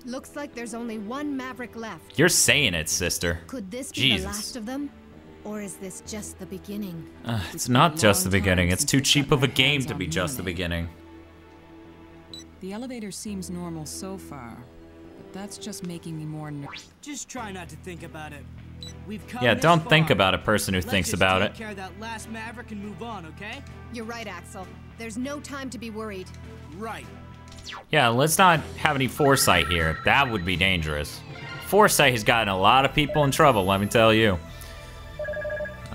Looks like there's only one Maverick left. You're saying it, sister. Could this be the last of them? Or is this just the beginning? It's not just the beginning. It's too cheap of a game to be just the beginning. The elevator seems normal so far, but that's just making me more nervous. Just try not to think about it. We've come Yeah, this don't far. think about a person who thinks about it. Let's just take care of that last Maverick and move on, okay? You're right, Axel. There's no time to be worried. Right. Yeah, let's not have any foresight here. That would be dangerous. Foresight has gotten a lot of people in trouble, let me tell you.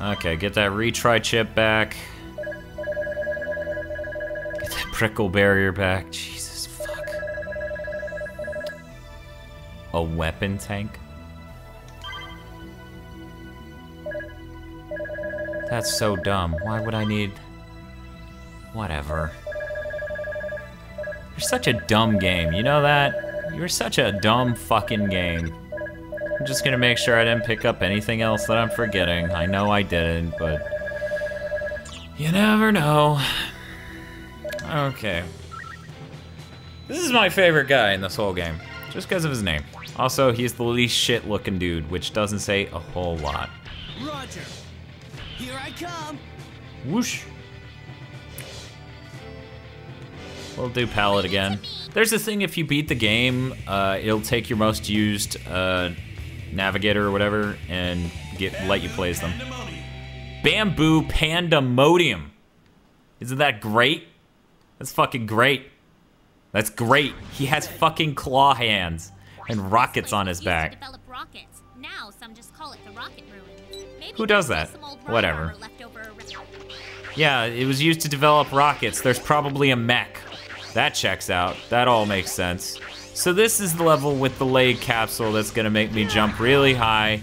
Okay, get that retry chip back. Get that prickle barrier back. Jesus, fuck. A weapon tank? That's so dumb. Why would I need... Whatever. You're such a dumb game, you know that? You're such a dumb fucking game. I'm just gonna make sure I didn't pick up anything else that I'm forgetting. I know I didn't, but... You never know. Okay. This is my favorite guy in this whole game, just because of his name. Also, he's the least shit-looking dude, which doesn't say a whole lot. Roger. Here I come. Whoosh. We'll do pallet again. There's a thing, if you beat the game, it'll take your most used navigator or whatever and let you place them. Bamboo Pandemonium. Isn't that great? That's fucking great. That's great. He has fucking claw hands and rockets on his back. Now some just call it the rocket ruins. Maybe Who does that? Whatever. Yeah, it was used to develop rockets. There's probably a mech. That checks out. That all makes sense. So this is the level with the leg capsule that's gonna make me jump really high.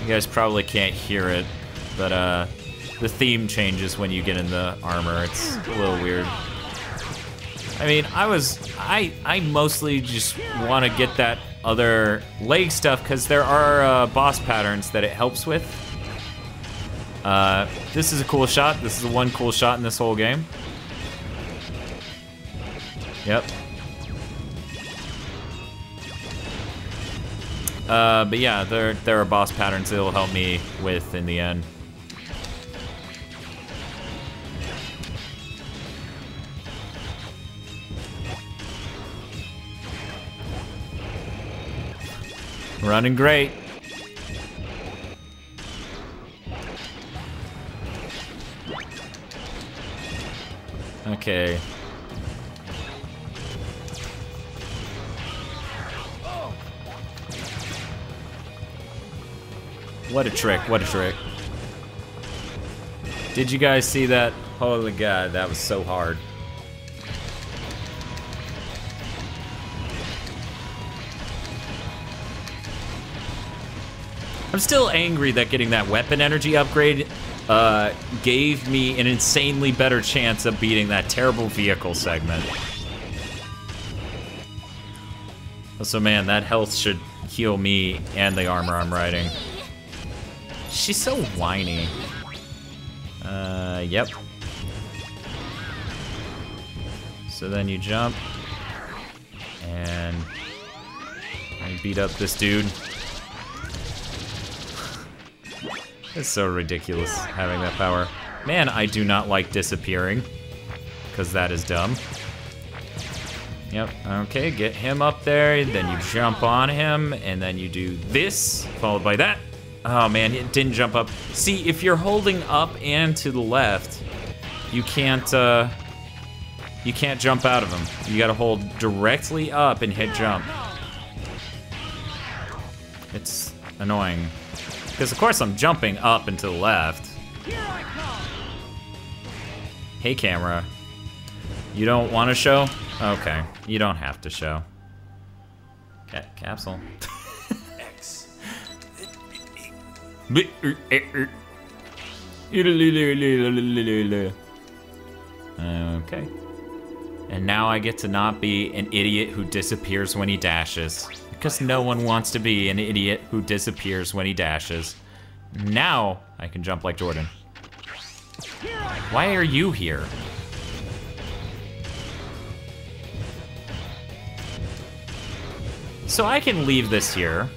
You guys probably can't hear it, but the theme changes when you get in the armor. It's a little weird. I mean, I mostly just want to get that other leg stuff because there are boss patterns that it helps with. This is a cool shot. This is the one cool shot in this whole game. Yep. But yeah, there are boss patterns that will help me with in the end. Running great. Okay. What a trick, what a trick. Did you guys see that? Holy God, that was so hard. I'm still angry that getting that weapon energy upgrade gave me an insanely better chance of beating that terrible vehicle segment. So man, that health should heal me and the armor I'm riding. She's so whiny. Yep. So then you jump and beat up this dude. It's so ridiculous having that power. Man, I do not like disappearing, because that is dumb. Yep, okay, get him up there, then you jump on him, and then you do this, followed by that. Oh man, it didn't jump up. See, if you're holding up and to the left, you can't jump out of them. You gotta hold directly up and hit jump. It's annoying. Because of course I'm jumping up and to the left. Hey camera. You don't want to show? Okay, you don't have to show. Capsule. X. Okay. And now I get to not be an idiot who disappears when he dashes. Because no one wants to be an idiot who disappears when he dashes. Now I can jump like Jordan. Why are you here? So I can leave this here,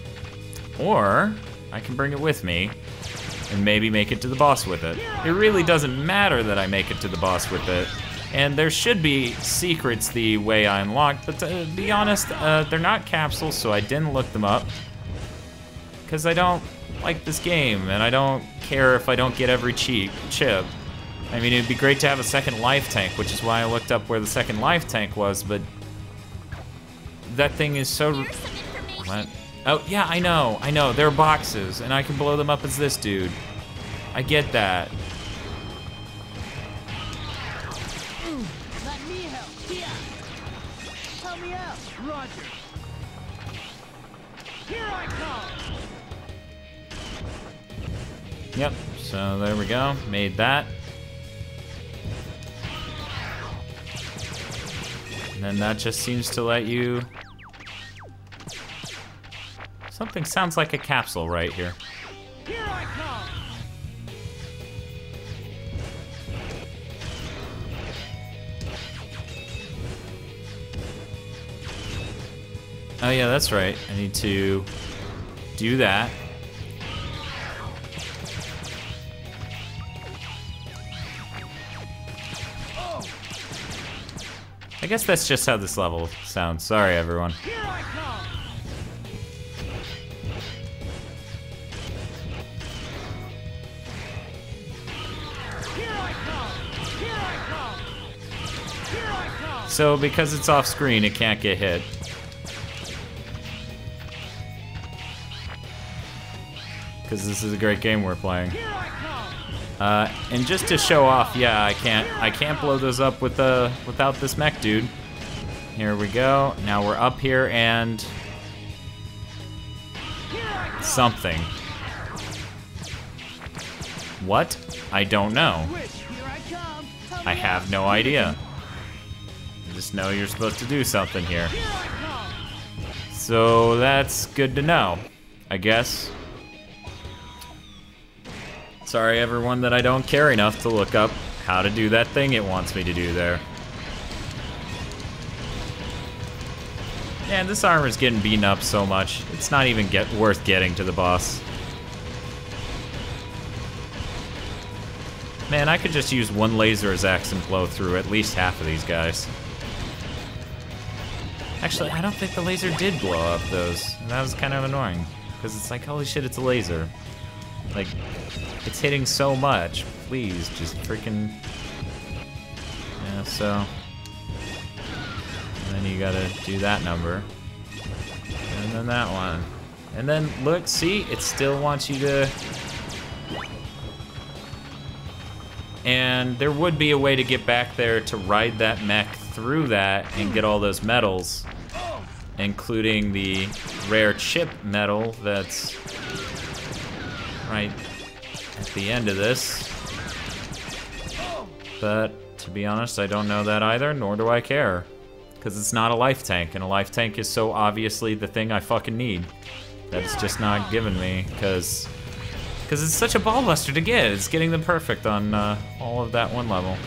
or I can bring it with me and maybe make it to the boss with it. It really doesn't matter that I make it to the boss with it. And there should be secrets the way I unlocked, but to be honest, they're not capsules, so I didn't look them up. Because I don't like this game, and I don't care if I don't get every chip. I mean, it'd be great to have a second life tank, which is why I looked up where the second life tank was, but that thing is so... Here's some information. What? Oh, yeah, I know. They're boxes, and I can blow them up as this dude. I get that. Let me help. Yeah. Help me out. Roger. Here I come. Yep, so there we go. Made that. And then that just seems to let you... Something sounds like a capsule right here. Here I come. Oh yeah, that's right. I need to do that. I guess that's just how this level sounds. Sorry, everyone. Here I come. Here I come. Here I come. Here I come. So because it's off screen, it can't get hit. Because this is a great game we're playing. Here I come. And just to show off, yeah, I can't blow those up with without this mech dude. Here we go. Now we're up here and something. What? I don't know. Wish. Here I come. Help I me have out. no idea. I just know you're supposed to do something here. Here I come. So that's good to know, I guess. Sorry, everyone, that I don't care enough to look up how to do that thing it wants me to do there. Man, this armor's getting beaten up so much. It's not even worth getting to the boss. Man, I could just use one laser as axe and blow through at least half of these guys. Actually, I don't think the laser did blow up those. And that was kind of annoying. Because it's like, holy shit, it's a laser. Like, it's hitting so much. Please, just freaking... Yeah, so... And then you gotta do that number. And then that one. And then, look, see? It still wants you to... And there would be a way to get back there to ride that mech through that and get all those medals. Including the rare chip medal that's... right at the end of this. But, to be honest, I don't know that either, nor do I care. Because it's not a life tank, and a life tank is so obviously the thing I fucking need that it's just not given me, because it's such a ballbuster to get. It's getting them perfect on all of that one level.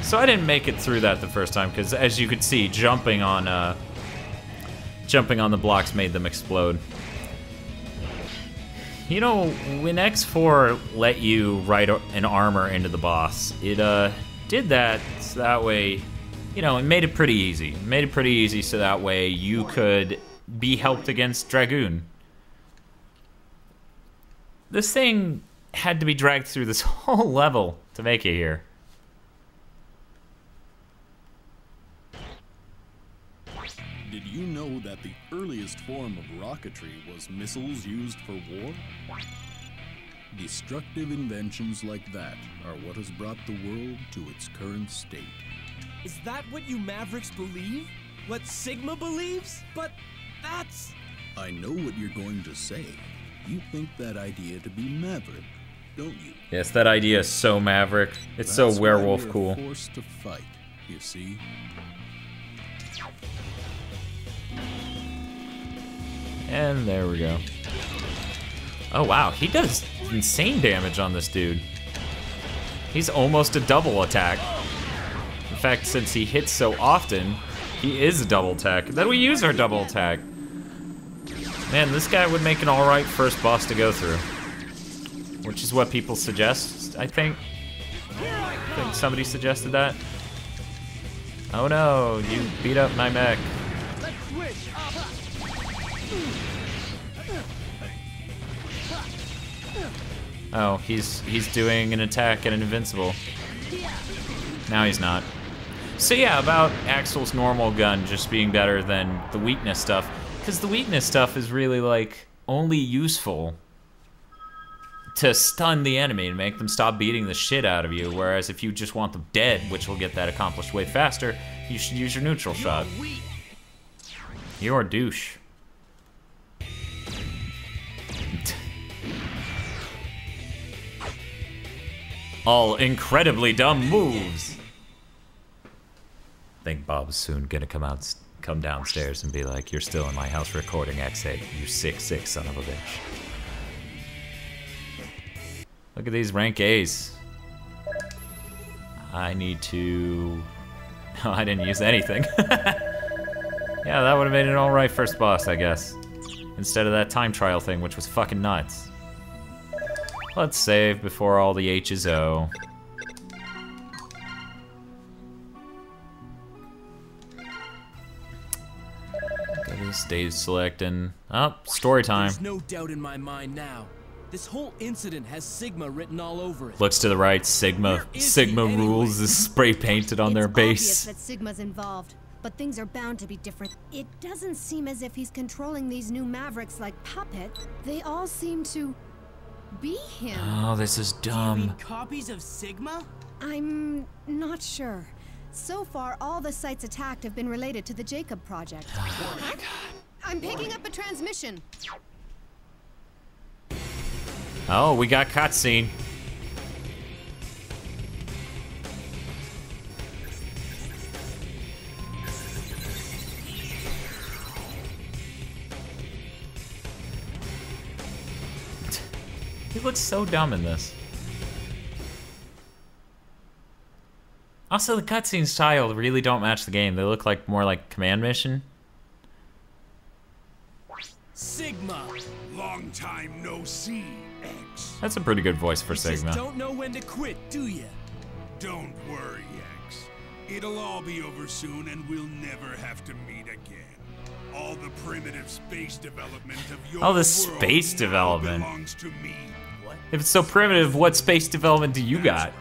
So I didn't make it through that the first time, because as you could see, jumping on the blocks made them explode. You know, when X4 let you write an armor into the boss, it did that so that way, you know, it made it pretty easy. It made it pretty easy so that way you could be helped against Dragoon. This thing had to be dragged through this whole level to make it here. Did you know that the earliest form of rocketry was missiles used for war? Destructive inventions like that are what has brought the world to its current state. Is that what you Mavericks believe? What Sigma believes? But that's... I know what you're going to say. You think that idea to be Maverick, don't you? Yes, that idea is so Maverick. It's so That's werewolf why we're cool. forced to fight, you see? And there we go. Oh wow, he does insane damage on this dude. He's almost a double attack. In fact, since he hits so often, he is a double attack. Then we use our double attack. Man, this guy would make an alright first boss to go through. Which is what people suggest, I think. I think somebody suggested that. Oh no, you beat up my mech. Oh, he's doing an attack and an invincible. Now he's not. So yeah, about Axel's normal gun just being better than the weakness stuff. Because the weakness stuff is really, like, only useful to stun the enemy and make them stop beating the shit out of you. Whereas if you just want them dead, which will get that accomplished way faster, you should use your neutral shot. You're a douche. All incredibly dumb moves. I think Bob's soon gonna come downstairs and be like, "You're still in my house recording X8, you sick son of a bitch." Look at these rank A's. I need to... No, I didn't use anything. Yeah, that would have made an alright first boss, I guess. Instead of that time trial thing, which was fucking nuts. Let's save before all the H's O. Stage selecting. Oh, story time. There's no doubt in my mind now. This whole incident has Sigma written all over it. Looks to the right. Sigma rules is spray painted on their base. It's obvious that Sigma's involved, but things are bound to be different. It doesn't seem as if he's controlling these new Mavericks like Puppet. They all seem to be him. Oh, this is dumb. Do you mean copies of Sigma? I'm not sure. So far, all the sites attacked have been related to the Jacob project. Oh my god. I'm picking up a transmission. Oh, we got cutscene. He looks so dumb in this. Also, the cutscene style really don't match the game. They look like more like command mission. Sigma. Long time no see, X. That's a pretty good voice for Sigma. Just don't know when to quit, do ya? Don't worry, X. It'll all be over soon and we'll never have to meet again. All the primitive space development of your Oh, the world space now development. belongs to me. What? If it's so primitive, what space development do you got?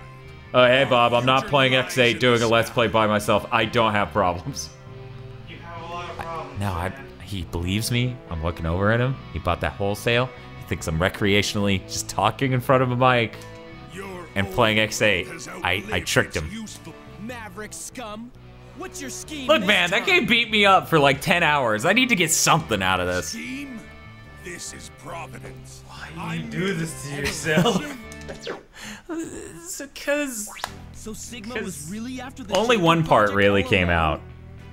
Oh, hey Bob, I'm not playing X8 doing a Let's Play by myself. I don't have problems. You have a lot of problems. No, he believes me. I'm looking over at him. He bought that wholesale. He thinks I'm recreationally just talking in front of a mic and playing X8. I tricked him. Maverick scum. What's your scheme? Look, man, that game beat me up for like 10 hours. I need to get something out of this. Scheme? This is Providence. Why do you do this to yourself? It's because So Sigma was really after the only Jacob one part project really all came along? out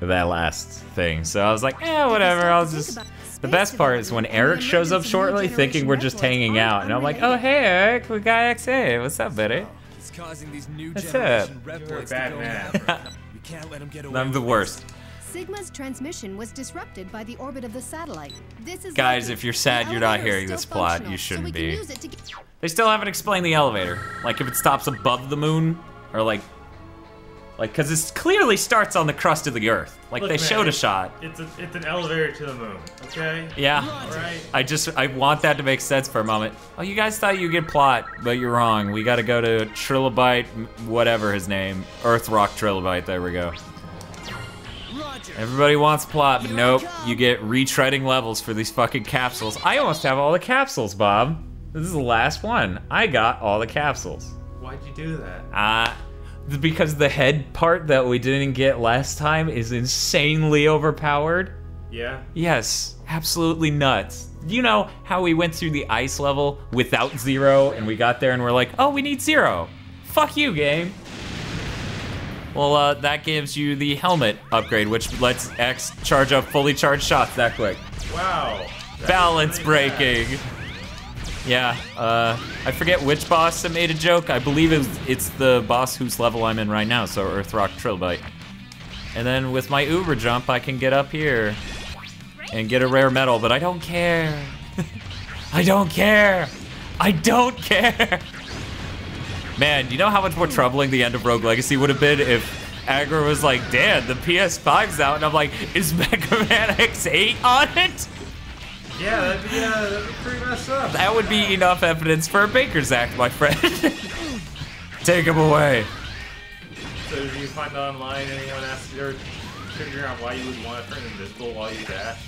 of that last thing. So I was like, whatever, I'll just... The best part is when Eric shows up shortly thinking we're just hanging out. And I'm like, oh, hey, Eric, we got X8. What's up, buddy? It's causing these new What's generation up? reploids You're a to bad go man. mad. We can't let them get away I'm the with worst. Sigma's transmission was disrupted by the orbit of the satellite. This is Guys, lucky. if you're sad The you're not elevator is hearing this still plot, functional, you so shouldn't we can be. use it to get... They still haven't explained the elevator. Like, if it stops above the moon, or like, because it clearly starts on the crust of the Earth. Like, Look, they man, showed a shot. It's an elevator to the moon, okay? Yeah. Alright. I want that to make sense for a moment. Oh, you guys thought you get plot, but you're wrong. We gotta go to Trilobite, whatever his name. Earthrock Trilobite, there we go. Roger. Everybody wants plot, but nope. You get retreading levels for these fucking capsules. I almost have all the capsules, Bob. This is the last one. I got all the capsules. Why'd you do that? Because the head part that we didn't get last time is insanely overpowered. Yeah? Yes, absolutely nuts. You know how we went through the ice level without Zero and we got there and we're like, oh, we need Zero. Fuck you, game. Well, that gives you the helmet upgrade, which lets X charge up fully charged shots that quick. Wow. Balance breaking. Yeah, I forget which boss that made a joke. I believe it's the boss whose level I'm in right now, so Earthrock Trilobite. And then with my Uber jump, I can get up here and get a rare medal, but I don't care. I don't care. I don't care. Man, you know how much more troubling the end of Rogue Legacy would have been if Agra was like, "Dan, the PS5's out," and I'm like, "Is MegaMan X8 on it?" Yeah, that'd be pretty messed up. That would be enough evidence for a Baker's Act, my friend. Take him away. So did you find online anyone asked you or figuring out why you would want to turn invisible while you dash?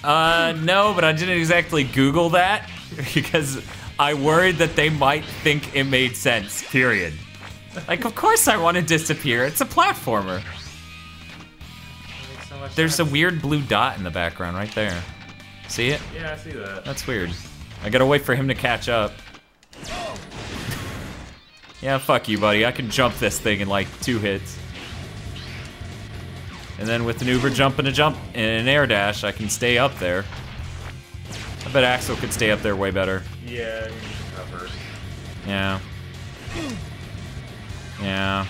No, but I didn't exactly Google that because I worried that they might think it made sense, period. Like, of course I want to disappear. It's a platformer. Makes so much There's a sense. weird blue dot in the background right there. See it? Yeah, I see that. That's weird. I gotta wait for him to catch up. Yeah, fuck you, buddy. I can jump this thing in like 2 hits. And then with an Uber jump and an air dash, I can stay up there. I bet Axel could stay up there way better. Yeah, you can cover. Yeah. Yeah.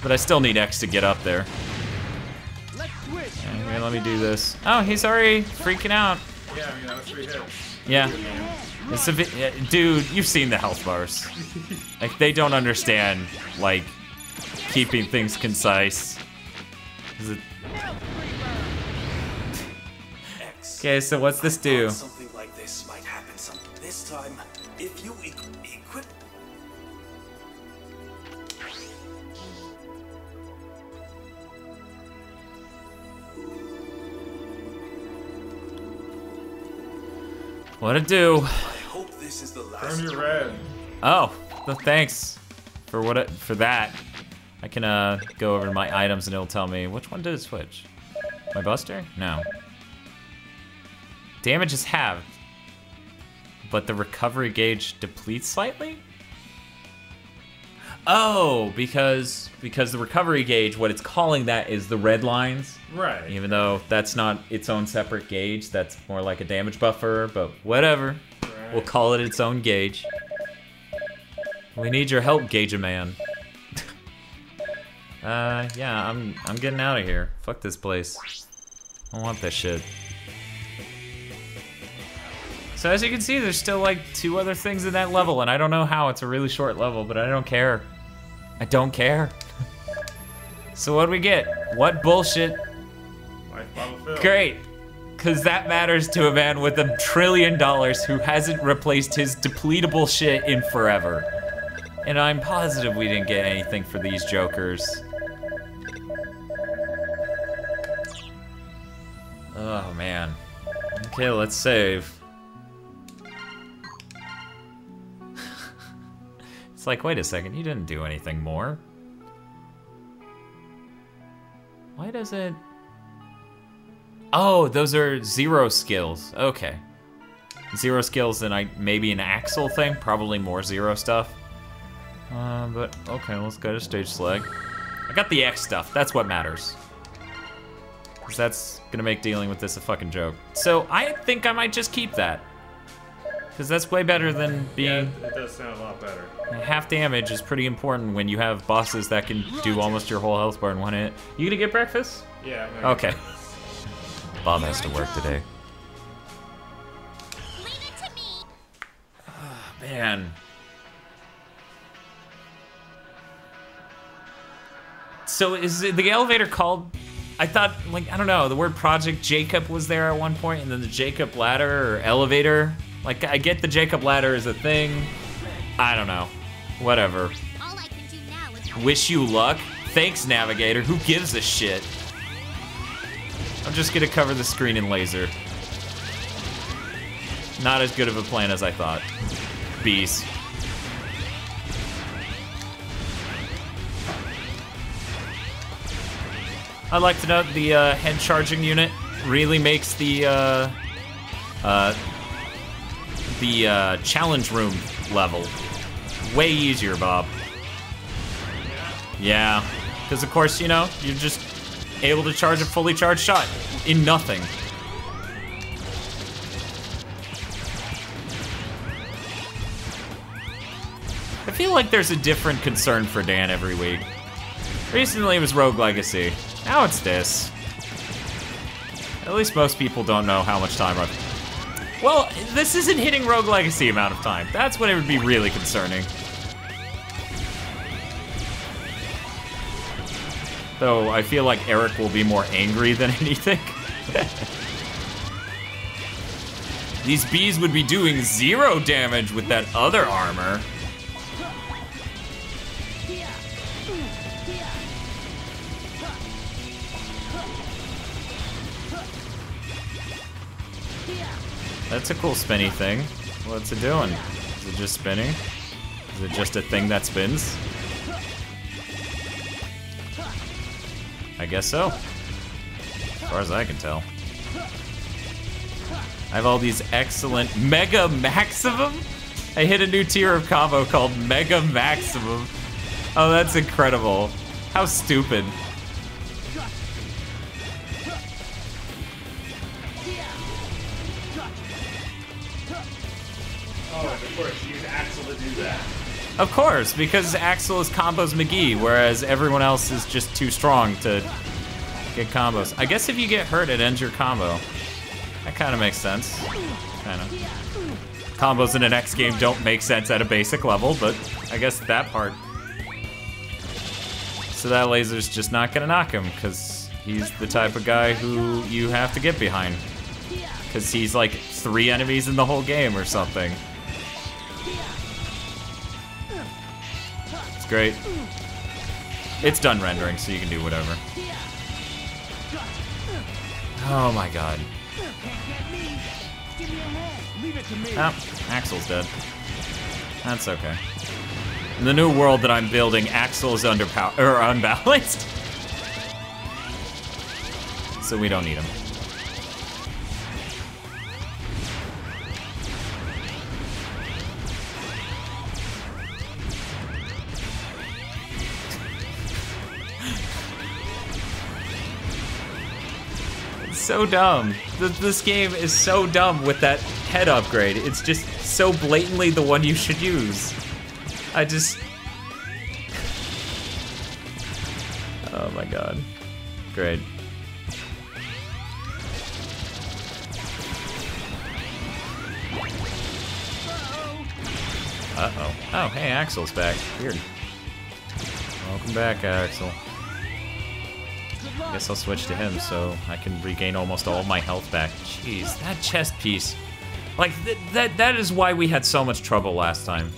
But I still need X to get up there. Okay, let me do this. Oh, he's already freaking out. Yeah, I mean, that was 3 hits. Yeah. It's a bit, dude, you've seen the health bars. Like, they don't understand, like, keeping things concise. Is it... Okay, so what's this do? Something like this might happen this time if you equip. What'd it do? I hope this is the last. Turn your red. Oh, well, thanks for for that. I can go over to my items and it'll tell me which one did it switch. My Buster? No. Damage is halved, but the recovery gauge depletes slightly? Oh, because the recovery gauge, what it's calling that is the red lines. Right. Even though that's not its own separate gauge, that's more like a damage buffer, but whatever. Right. We'll call it its own gauge. We need your help, GigaMan. Yeah, I'm getting out of here. Fuck this place. I don't want this shit. So as you can see, there's still like 2 other things in that level, and I don't know how. It's a really short level, but I don't care. I don't care. So what do we get? What bullshit? Life bottle fill. Great. Because that matters to a man with $1 trillion who hasn't replaced his depletable shit in forever. And I'm positive we didn't get anything for these jokers. Oh, man. Okay, let's save. It's like, wait a second, you didn't do anything more. Why does it... Oh, those are 0 skills. Okay. 0 skills and maybe an Axel thing? Probably more 0 stuff. But, okay, let's go to stage select. I got the X stuff, that's what matters. Because that's gonna make dealing with this a fucking joke. So, I think I might just keep that. Because that's way better than being... Yeah, it does sound a lot better. Half damage is pretty important when you have bosses that can do almost your whole health bar in 1 hit. You gonna get breakfast? Yeah, I'm gonna Okay. Bob has to work today. Leave it to me. Man. So is the elevator called... I thought, like, I don't know, the word Project Jacob was there at one point, and then the Jacob ladder or elevator. Like, I get the Jacob ladder is a thing. I don't know. Whatever. All I can do now is Wish you luck? Thanks, Navigator. Who gives a shit? I'm just gonna cover the screen in laser. Not as good of a plan as I thought. Bees. I'd like to note the head charging unit really makes the challenge room level way easier, Bob. Yeah, because of course, you know, you're just able to charge a fully charged shot in nothing. feel like there's a different concern for Dan every week. Recently it was Rogue Legacy. Now it's this. At least most people don't know how much time I've... Well, this isn't hitting Rogue Legacy amount of time. That's when it would be really concerning. Though I feel like Eric will be more angry than anything. These bees would be doing 0 damage with that other armor. That's a cool spinny thing. What's it doing? Is it just spinning? Is it just a thing that spins? I guess so. As far as I can tell. I have all these excellent Mega Maximum? I hit a new tier of combo called Mega Maximum. Oh, that's incredible. How stupid. Oh, and of course, you use Axel to do that. Of course, because Axel is combos McGee, whereas everyone else is just too strong to get combos. I guess if you get hurt, it ends your combo. That kind of makes sense. Kind of. Combos in an X game don't make sense at a basic level, but I guess that part. So that laser's just not gonna knock him, because he's the type of guy who you have to get behind. Because he's like 3 enemies in the whole game or something. It's great. It's done rendering, so you can do whatever. Oh my god. Oh, Axel's dead. That's okay. In the new world that I'm building, Axel is unbalanced. So we don't need him. It's so dumb. This game is so dumb with that head upgrade. It's just so blatantly the one you should use. I just... Oh my god. Great. Uh-oh. Oh, hey, Axel's back. Weird. Welcome back, Axel. I guess I'll switch to him so I can regain almost all of my health back. Jeez, that chest piece. Like, that is why we had so much trouble last time.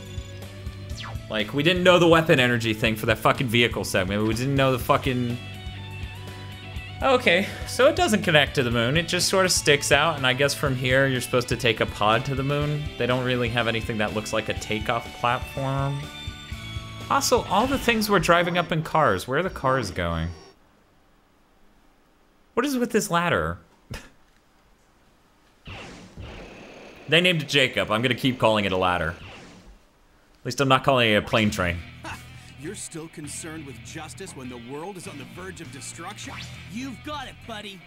Like, we didn't know the weapon energy thing for that fucking vehicle segment. We didn't know the fucking... Okay, so it doesn't connect to the moon. It just sort of sticks out, and I guess from here you're supposed to take a pod to the moon. They don't really have anything that looks like a takeoff platform. Also, all the things we're driving up in cars. Where are the cars going? What is with this ladder? They named it Jacob. I'm gonna keep calling it a ladder. At least I'm not calling it a plane train. You're still concerned with justice when the world is on the verge of destruction? You've got it, buddy.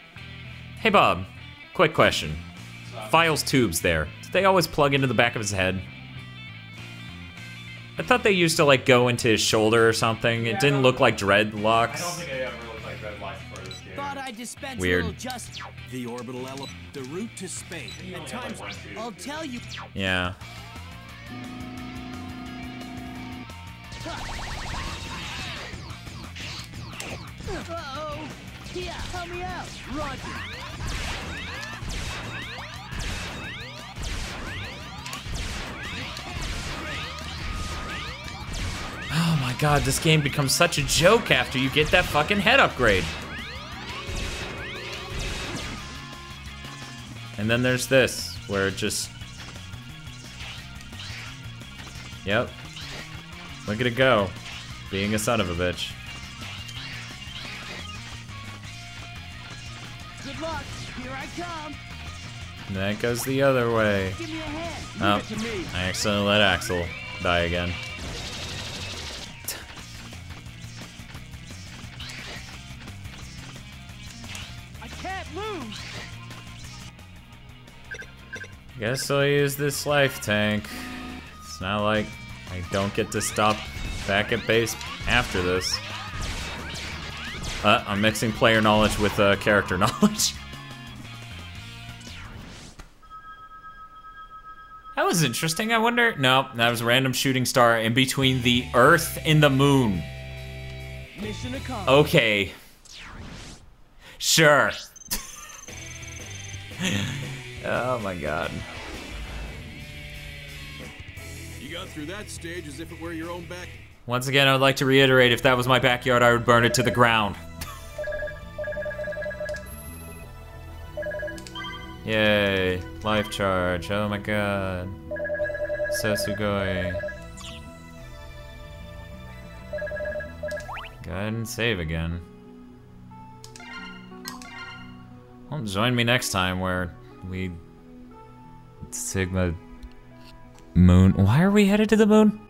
Hey, Bob. Quick question. File's tubes there. Did they always plug into the back of his head? I thought they used to, like, go into his shoulder or something. It didn't look like dreadlocks. I don't think it ever looked like dreadlocks for this game. Thought I dispensed Weird. a little justice. The orbital element, the route to space. At times, I'll tell you. Yeah. Uh-oh. Yeah, help me out. Roger. Oh my god, this game becomes such a joke after you get that fucking head upgrade. And then there's this, where it just... Yep. Look at it go. Being a son of a bitch. Good luck. Here I come. And that goes the other way. Give me a hand. Oh, Leave it to me. I accidentally let Axel die again. I can't lose. Guess I'll use this life tank. It's not like I don't get to stop back at base after this. I'm mixing player knowledge with character knowledge. That was interesting, I wonder. No, that was a random shooting star in between the Earth and the Moon. Mission accomplished. Okay. Sure. Oh my god. You got through that stage as if it were your own back. Once again, I would like to reiterate, if that was my backyard, I would burn it to the ground. Yay, life charge, oh my god. So sugoi. Go ahead and save again. Well, join me next time where we... Sigma... Moon... Why are we headed to the moon?